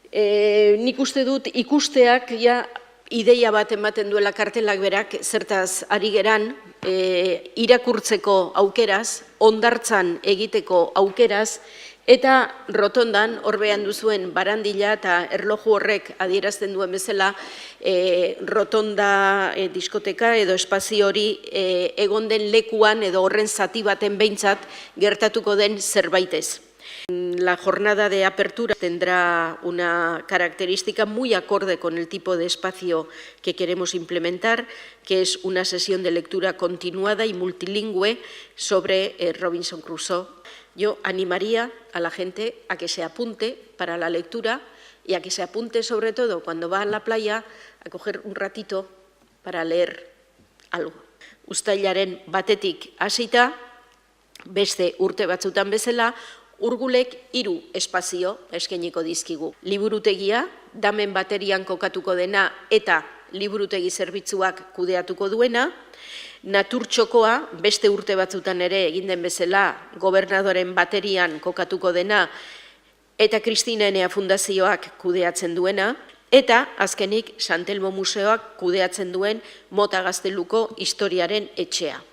Nik uste dut ikusteak ideia bat ematen duela kartelak berak, zertaz ari geran, irakurtzeko aukeraz, hondartzan egiteko aukeraz, eta rotondan, horbean duzuen barandila eta erloju horrek adierazten duen bezala, rotonda diskoteka edo espazio hori egon den lekuan edo horren zati baten behintzat gertatuko den zerbaitez. La jornada de apertura tendrá una característica muy acorde con el tipo de espacio que queremos implementar, que es una sesión de lectura continuada y multilingüe sobre Robinson Crusoe. Yo animaría a la gente a que se apunte para la lectura y a que se apunte sobre todo cuando va a la playa a coger un ratito para leer algo. Uztailaren batetik hasita, beste urte batzutan bezala, Urgulek 3 espazio eskainiko dizkigu. Liburutegia, damen baterian kokatuko dena eta liburutegi zerbitzuak kudeatuko duena, naturtxokoa, beste urte batzutan ere egin den bezala, gobernadoren baterian kokatuko dena eta Kristina Enea Fundazioak kudeatzen duena, eta azkenik Santelmo Museoak kudeatzen duen Mota Gazteluko historiaren etxea.